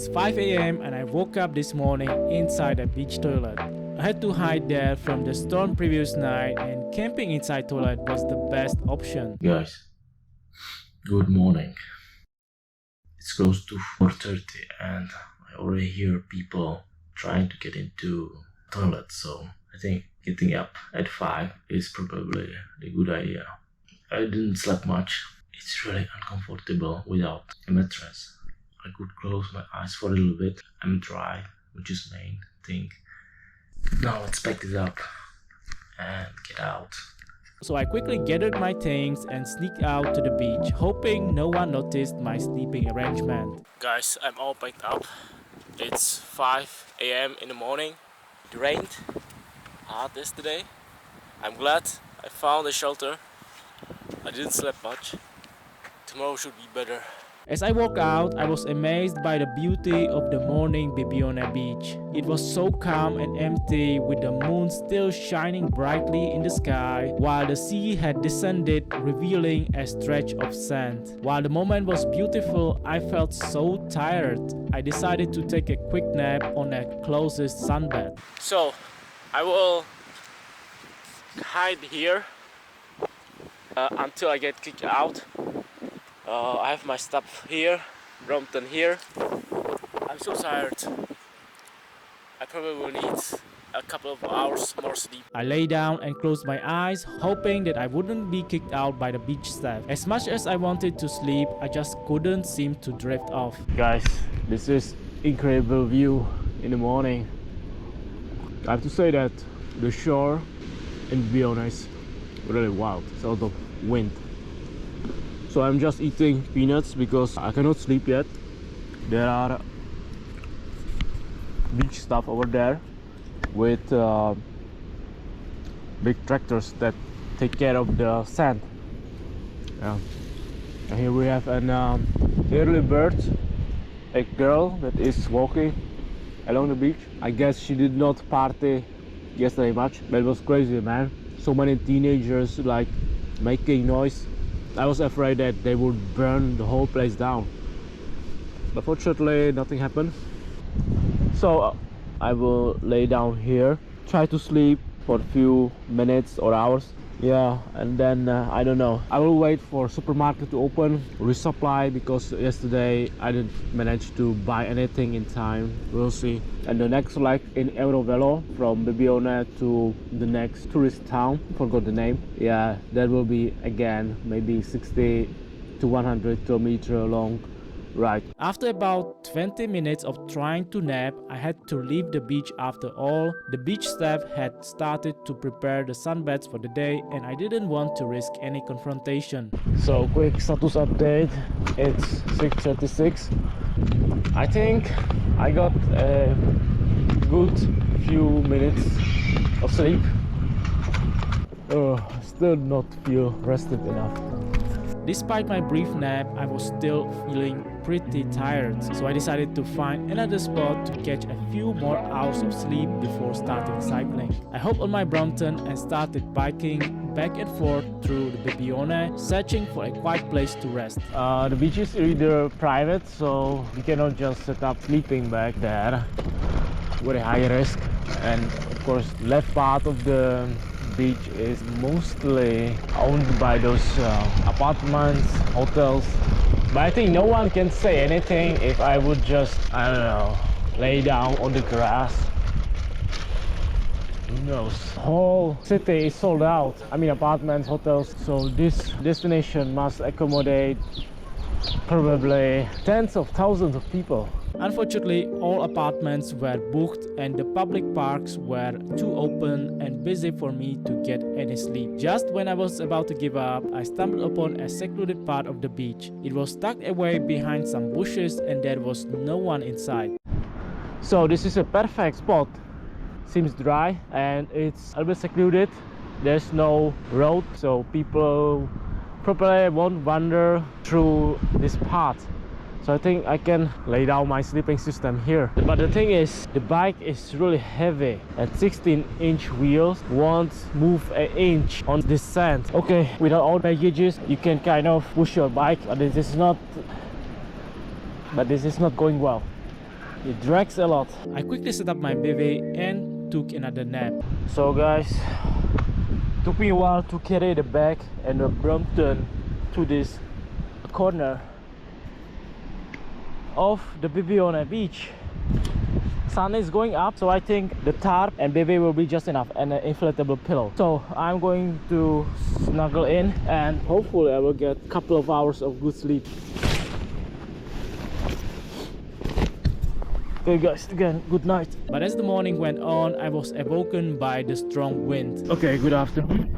It's 5 a.m. and I woke up this morning inside a beach toilet. I had to hide there from the storm previous night, and camping inside toilet was the best option. Guys, good morning. It's close to 4:30 and I already hear people trying to get into toilet, so I think getting up at 5 is probably a good idea. I didn't sleep much. It's really uncomfortable without a mattress. I could close my eyes for a little bit. I'm dry, which is main thing. Now let's pack it up and get out. So I quickly gathered my things and sneaked out to the beach, hoping no one noticed my sleeping arrangement. Guys, I'm all packed up. It's 5 a.m. in the morning. It rained hard yesterday. I'm glad I found a shelter. I didn't sleep much. Tomorrow should be better. As I walked out, I was amazed by the beauty of the morning Bibione beach. It was so calm and empty, with the moon still shining brightly in the sky, while the sea had descended, revealing a stretch of sand. While the moment was beautiful, I felt so tired. I decided to take a quick nap on the closest sunbed. So, I will hide here until I get kicked out. I have my stuff here, Brompton here. I'm so tired. I probably will need a couple of hours more sleep. I lay down and closed my eyes, hoping that I wouldn't be kicked out by the beach staff. As much as I wanted to sleep, I just couldn't seem to drift off. Guys, this is incredible view in the morning. I have to say that the shore in Bibione is really wild. It's a lot of wind. So I'm just eating peanuts because I cannot sleep yet. There are beach stuff over there with big tractors that take care of the sand. And here we have an early bird, a girl that is walking along the beach. I guess she did not party yesterday much, but it was crazy, man. So many teenagers like making noise. I was afraid that they would burn the whole place down, but fortunately nothing happened. So I will lay down here, try to sleep for a few minutes or hours. Yeah, and then I don't know, I will wait for supermarket to open, resupply, because yesterday I didn't manage to buy anything in time. We'll see. And the next leg in Eurovelo from Bibione to the next tourist town, forgot the name. Yeah, that will be again maybe 60 to 100 kilometer long ride. After about 20 minutes of trying to nap, I had to leave the beach after all. The beach staff had started to prepare the sunbeds for the day, and I didn't want to risk any confrontation. So quick status update, it's 6:36. I think I got a good few minutes of sleep. Still not feel rested enough. Despite my brief nap, I was still feeling pretty tired, so I decided to find another spot to catch a few more hours of sleep before starting cycling. I hopped on my Brompton and started biking back and forth through the Bibione, searching for a quiet place to rest. The beach is either private, so you cannot just set up sleeping bag there. Very high risk, and of course left part of the beach is mostly owned by those apartments, hotels. But I think no one can say anything if I would just, I don't know, lay down on the grass. Who knows? Whole city is sold out. I mean, apartments, hotels. So this destination must accommodate probably tens of thousands of people. Unfortunately, all apartments were booked and the public parks were too open and busy for me to get any sleep. Just when I was about to give up, I stumbled upon a secluded part of the beach. It was tucked away behind some bushes and there was no one inside. So this is a perfect spot. Seems dry and it's a little bit secluded. There's no road, so people probably won't wander through this path. So I think I can lay down my sleeping system here. But the thing is, the bike is really heavy and 16-inch wheels won't move an inch on this sand. Okay, without all baggages, you can kind of push your bike, but this is not going well. It drags a lot. I quickly set up my bivy and took another nap. So guys, took me a while to carry the bag and the brompton to this corner of the Bibione beach. Sun is going up, so I think the tarp and bivy will be just enough, and an inflatable pillow. So I'm going to snuggle in and hopefully I will get a couple of hours of good sleep. Okay guys, again, good night. But as the morning went on, I was awoken by the strong wind. Okay, good afternoon.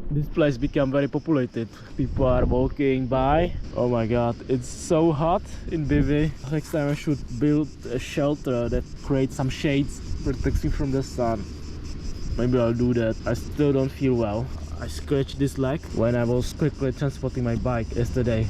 This place became very populated. People are walking by. Oh my god, it's so hot in Bibi. Next time I should build a shelter that creates some shades, protects me from the sun. Maybe I'll do that. I still don't feel well. I scratched this leg when I was quickly transporting my bike yesterday.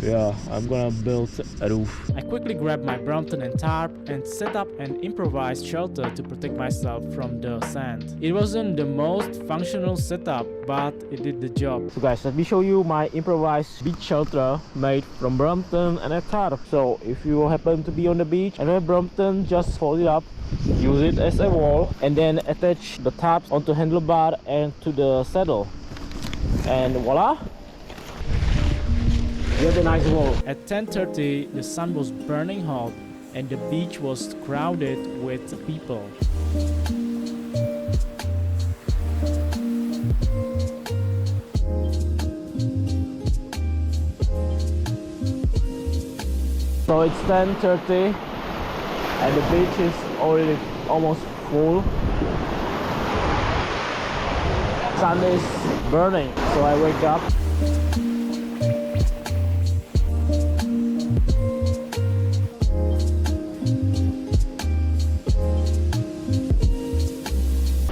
Yeah, I'm gonna build a roof. I quickly grabbed my brompton and tarp and set up an improvised shelter to protect myself from the sand. It wasn't the most functional setup, but it did the job. So guys, let me show you my improvised beach shelter made from brompton and a tarp. So if you happen to be on the beach and have brompton, just fold it up, use it as a wall, and then attach the tarps onto handlebar and to the saddle. And voila! You have a nice wall. At 10:30, the sun was burning hot and the beach was crowded with people. So it's 10:30 and the beach is already almost full. Sun is burning, so I wake up.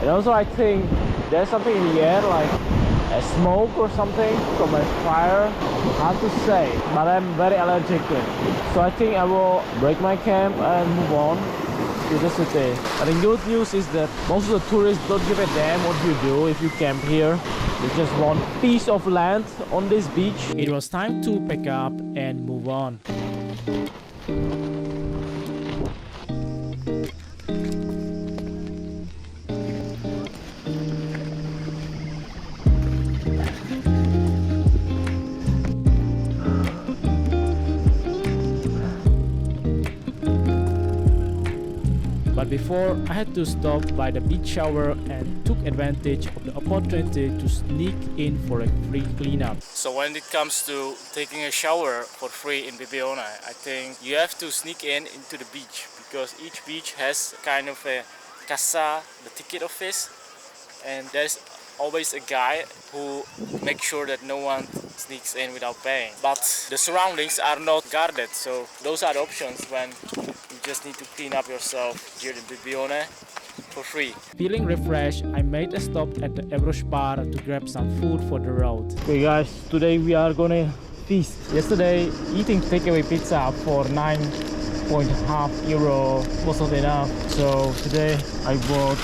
And also I think there's something in the air, like a smoke or something from a fire. Hard to say, but I'm very allergic to it. So I think I will break my camp and move on to the city. But the good news is that most of the tourists don't give a damn what you do if you camp here. They just want a piece of land on this beach. It was time to pack up and move on. But before, I had to stop by the beach shower and took advantage of the opportunity to sneak in for a free cleanup. So when it comes to taking a shower for free in Bibione, I think you have to sneak in into the beach, because each beach has kind of a casa, the ticket office, and there's always a guy who makes sure that no one sneaks in without paying. But the surroundings are not guarded, so those are the options when you just need to clean up yourself here in Bibione for free. Feeling refreshed, I made a stop at the Eurovelo bar to grab some food for the road. Okay guys, today we are gonna feast. Yesterday eating takeaway pizza for €9.5 wasn't enough, so today I bought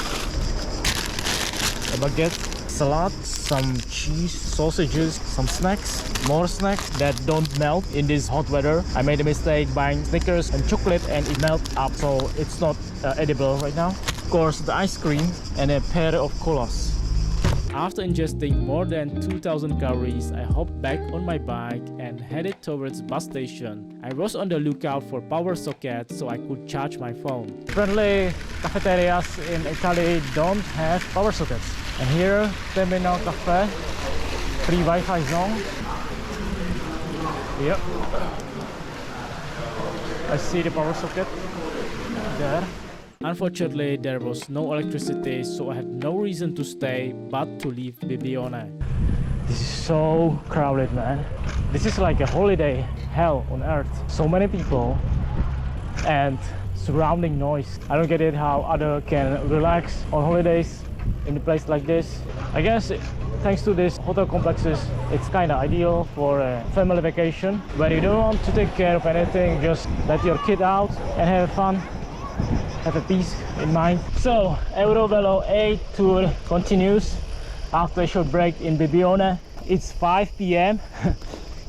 a baguette, salad, some cheese, sausages, some snacks, more snacks that don't melt in this hot weather. I made a mistake buying Snickers and chocolate and it melted up, so it's not edible right now. Of course, the ice cream and a pair of colas. After ingesting more than 2,000 calories, I hopped back on my bike and headed towards the bus station. I was on the lookout for power sockets so I could charge my phone. Friendly cafeterias in Italy don't have power sockets. And here, Terminal Cafe, free Wi-Fi zone. Yep. I see the power socket there. Unfortunately, there was no electricity, so I had no reason to stay but to leave Bibione. This is so crowded, man. This is like a holiday hell on earth. So many people and surrounding noise. I don't get it how others can relax on holidays in a place like this. I guess thanks to these hotel complexes, it's kind of ideal for a family vacation where you don't want to take care of anything, just let your kid out and have fun, have a peace in mind. So Eurovelo 8 tour continues after a short break in Bibione. It's 5 p.m.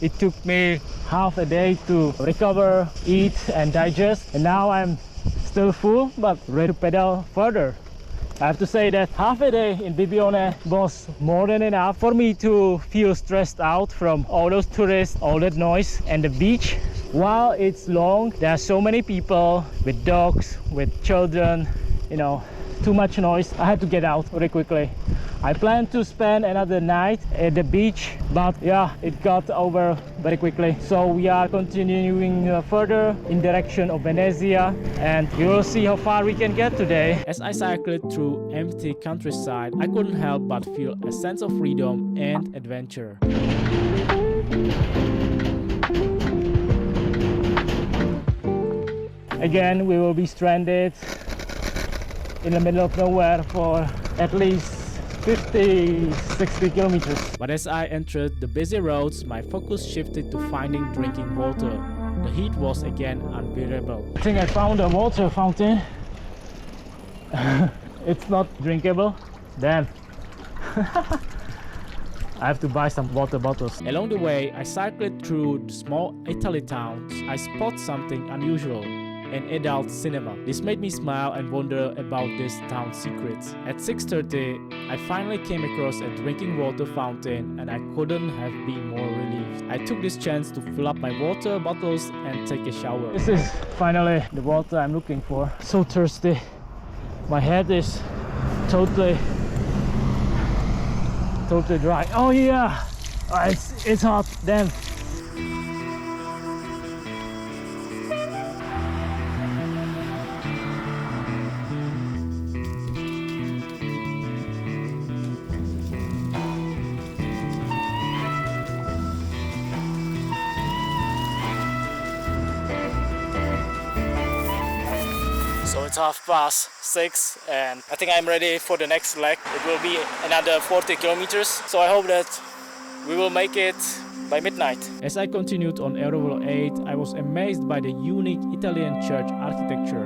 It took me half a day to recover, eat and digest, and now I'm still full but ready to pedal further. I have to say that half a day in Bibione was more than enough for me to feel stressed out from all those tourists, all that noise, and the beach. While it's long, there are so many people with dogs, with children, you know, too much noise. I had to get out very quickly. I planned to spend another night at the beach, but yeah, it got over very quickly. So we are continuing further in direction of Venezia, and we will see how far we can get today. As I cycled through empty countryside, I couldn't help but feel a sense of freedom and adventure. Again, we will be stranded in the middle of nowhere for at least 50-60 kilometers. But as I entered the busy roads, my focus shifted to finding drinking water. The heat was again unbearable. I think I found a water fountain. It's not drinkable. Damn. I have to buy some water bottles. Along the way, I cycled through the small Italy towns. I spot something unusual. An adult cinema. This made me smile and wonder about this town's secrets. At 6:30, I finally came across a drinking water fountain and I couldn't have been more relieved. I took this chance to fill up my water bottles and take a shower. This is finally the water I'm looking for. So thirsty. My head is totally dry. Oh yeah! It's hot. Damn. So it's 6:30 and I think I'm ready for the next leg. It will be another 40 kilometers. So I hope that we will make it by midnight. As I continued on Eurovelo 8, I was amazed by the unique Italian church architecture.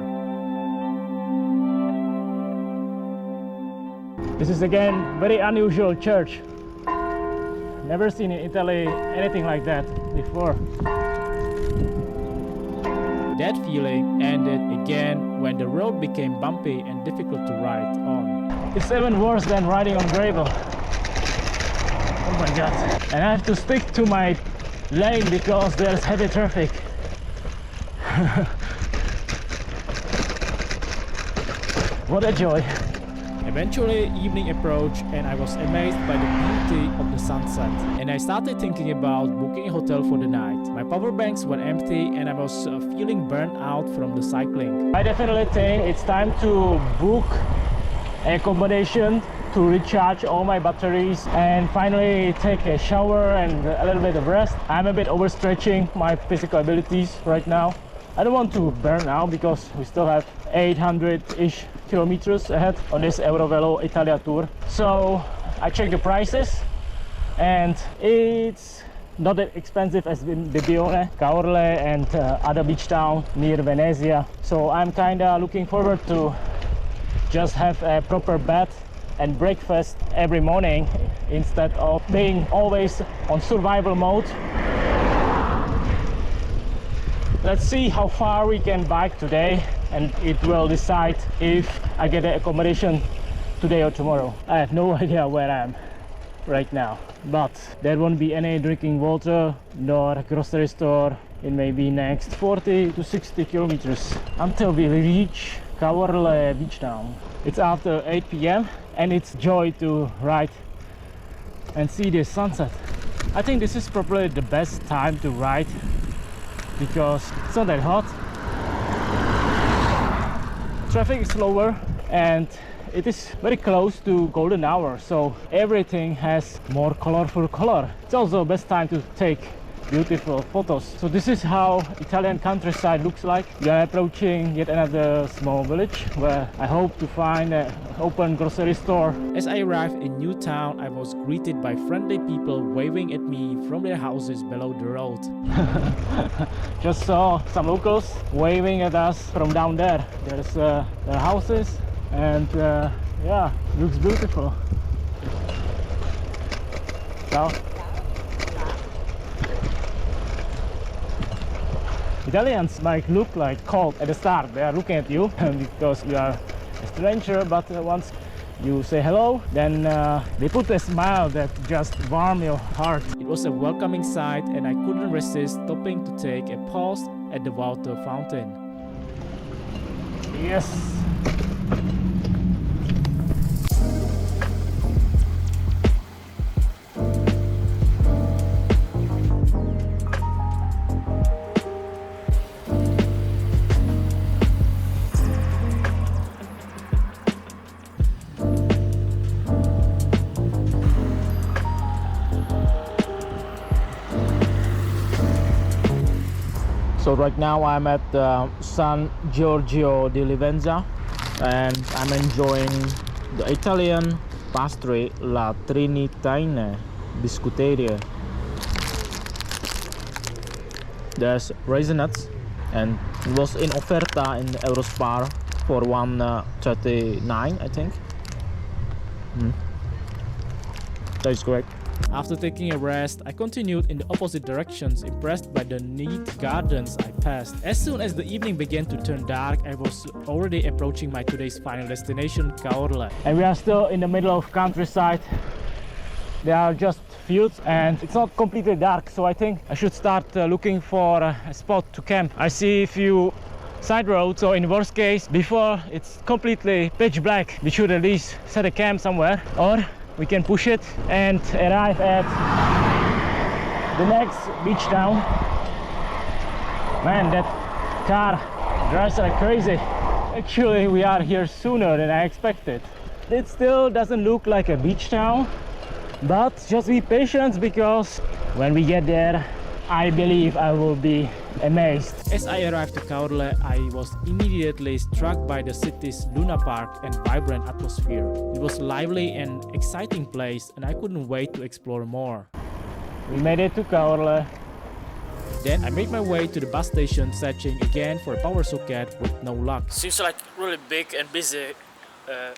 This is again very unusual church. Never seen in Italy anything like that before. That feeling ended again when the road became bumpy and difficult to ride on. It's even worse than riding on gravel. Oh my god. And I have to stick to my lane because there's heavy traffic. What a joy. Eventually, evening approached and I was amazed by the beauty of the sunset. And I started thinking about booking a hotel for the night. My power banks were empty and I was feeling burnt out from the cycling. I definitely think it's time to book accommodation to recharge all my batteries and finally take a shower and a little bit of rest. I'm a bit overstretching my physical abilities right now. I don't want to burn out because we still have 800-ish kilometers ahead on this Eurovelo Italia tour. So I checked the prices and it's not that expensive as in Bibione, Caorle and other beach town near Venezia. So I'm kinda looking forward to just have a proper bed and breakfast every morning instead of being always on survival mode. Let's see how far we can bike today and it will decide if I get the accommodation today or tomorrow. I have no idea where I am right now, but there won't be any drinking water nor grocery store in maybe next 40 to 60 kilometers until we reach Caorle beach town. It's after 8 p.m. and it's joy to ride and see the sunset. I think this is probably the best time to ride because it's not that hot. Traffic is slower and it is very close to golden hour, so everything has more colorful color. It's also the best time to take beautiful photos. So this is how Italian countryside looks like. We are approaching yet another small village where I hope to find an open grocery store. As I arrived in new town, I was greeted by friendly people waving at me from their houses below the road. Just saw some locals waving at us from down there. There's their houses and yeah, looks beautiful. Ciao. Italians might look like cold at the start. They are looking at you because you are a stranger, but once you say hello, then they put a smile that just warms your heart. It was a welcoming sight, and I couldn't resist stopping to take a pause at the water fountain. Yes. So right now I'm at San Giorgio di Livenza and I'm enjoying the Italian pastry La Trinitaine Biscuiteria. There's raisinuts and it was in offerta in Eurospar for 139 I think. Tastes great. After taking a rest, I continued in the opposite directions, impressed by the neat gardens I passed. As soon as the evening began to turn dark, I was already approaching my today's final destination, Caorle. And we are still in the middle of countryside. There are just fields and it's not completely dark, so I think I should start looking for a spot to camp. I see a few side roads, so in worst case, before it's completely pitch black, we should at least set a camp somewhere, or we can push it and arrive at the next beach town. Man, that car drives like crazy. Actually, we are here sooner than I expected. It still doesn't look like a beach town, but just be patient because when we get there, I believe I will be amazed. As I arrived to Caorle, I was immediately struck by the city's Luna Park and vibrant atmosphere. It was a lively and exciting place and I couldn't wait to explore more. We made it to Caorle. Then I made my way to the bus station, searching again for a power socket with no luck. Seems like really big and busy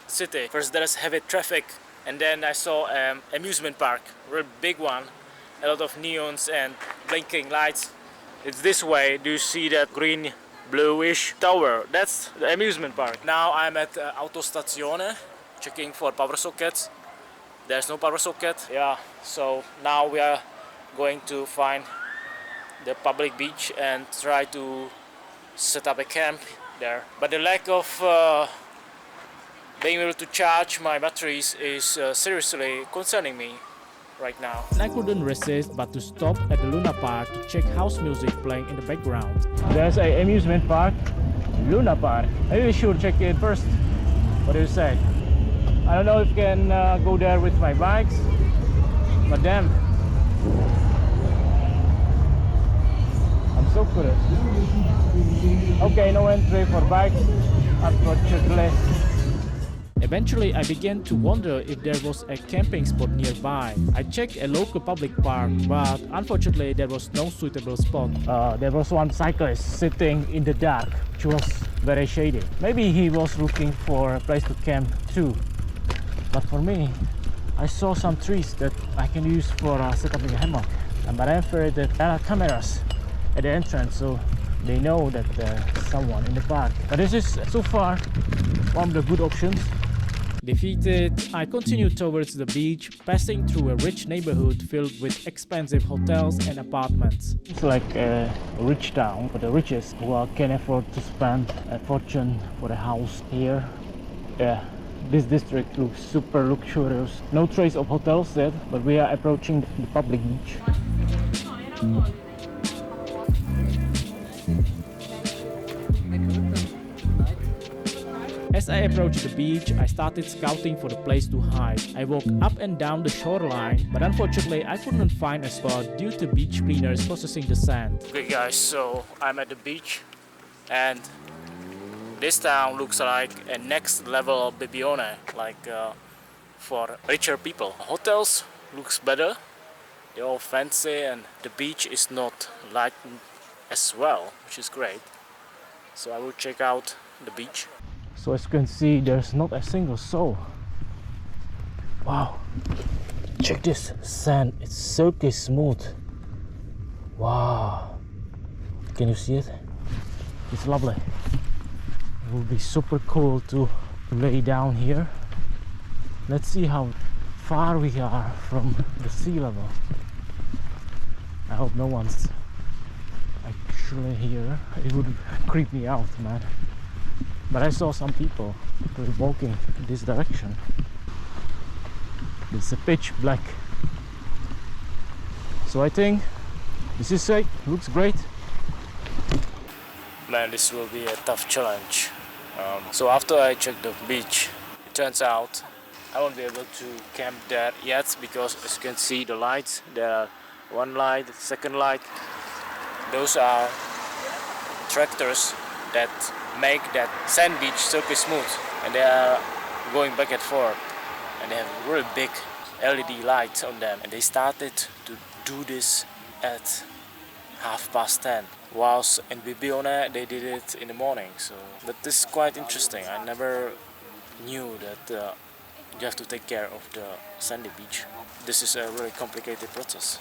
city. First there is heavy traffic and then I saw amusement park, really big one. A lot of neons and blinking lights. It's this way. Do you see that green bluish tower? That's the amusement park. Now I'm at Autostazione checking for power sockets. There's no power socket. Yeah, so now we are going to find the public beach and try to set up a camp there. But the lack of being able to charge my batteries is seriously concerning me right now. And I couldn't resist but to stop at the Luna Park to check house music playing in the background. There's an amusement park, Luna Park. Maybe we should check it first. What do you say? I don't know if I can go there with my bikes, but damn, I'm so curious. Okay, no entry for bikes, unfortunately. Eventually, I began to wonder if there was a camping spot nearby. I checked a local public park, but unfortunately there was no suitable spot. There was one cyclist sitting in the dark, which was very shady. Maybe he was looking for a place to camp too. But for me, I saw some trees that I can use for setting a hammock. But I'm afraid that there are cameras at the entrance, so they know that there's someone in the park. But this is so far one of the good options. Defeated, I continued towards the beach, passing through a rich neighborhood filled with expensive hotels and apartments. It's like a rich town for the richest who can afford to spend a fortune for a house here. Yeah, this district looks super luxurious. No trace of hotels yet, but we are approaching the public beach. As I approached the beach, I started scouting for a place to hide. I walked up and down the shoreline, but unfortunately I couldn't find a spot due to beach cleaners processing the sand. Okay guys, so I'm at the beach and this town looks like a next level of Bibione, like for richer people. Hotels looks better, they're all fancy and the beach is not lightened as well, which is great. So I will check out the beach. So as you can see, there's not a single soul. Wow, check this sand, it's silky smooth. Wow, Can you see it? It's lovely. It would be super cool to lay down here. Let's see how far we are from the sea level. I hope no one's actually here. It would creep me out, man. But I saw some people walking in this direction. It's a pitch black. So I think this is it. Looks great. Man, this will be a tough challenge. So after I checked the beach, it turns out I won't be able to camp there yet because, as you can see, the lights, there are one light, second light. Those are tractors that make that sand beach silky smooth, and they are going back and forth, and they have really big LED lights on them, and they started to do this at 10:30, whilst in Bibione they did it in the morning. So, but this is quite interesting. I never knew that you have to take care of the sandy beach. This is a really complicated process.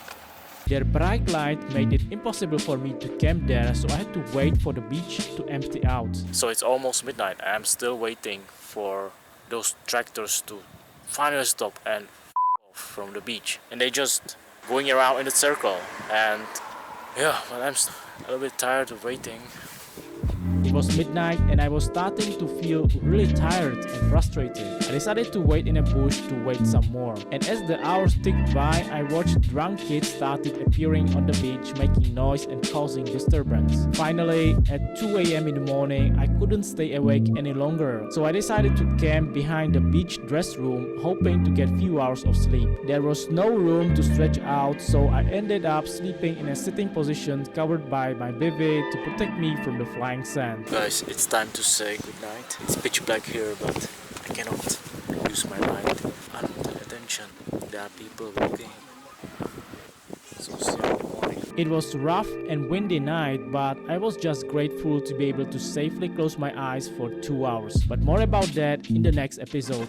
Their bright light made it impossible for me to camp there, so I had to wait for the beach to empty out. So it's almost midnight. I'm still waiting for those tractors to finally stop and off from the beach. And they just going around in a circle. And yeah, but I'm a little bit tired of waiting. It was midnight and I was starting to feel really tired and frustrated. I decided to wait in a bush to wait some more. And as the hours ticked by, I watched drunk kids started appearing on the beach, making noise and causing disturbance. Finally, at 2 a.m. in the morning, I couldn't stay awake any longer. So I decided to camp behind the beach dress room, hoping to get few hours of sleep. There was no room to stretch out, so I ended up sleeping in a sitting position covered by my bivy to protect me from the flying sand. Guys, it's time to say goodnight. It's pitch black here, but I cannot use my light. I don't pay attention. There are people walking. So see you in the morning. It was rough and windy night, but I was just grateful to be able to safely close my eyes for 2 hours. But more about that in the next episode.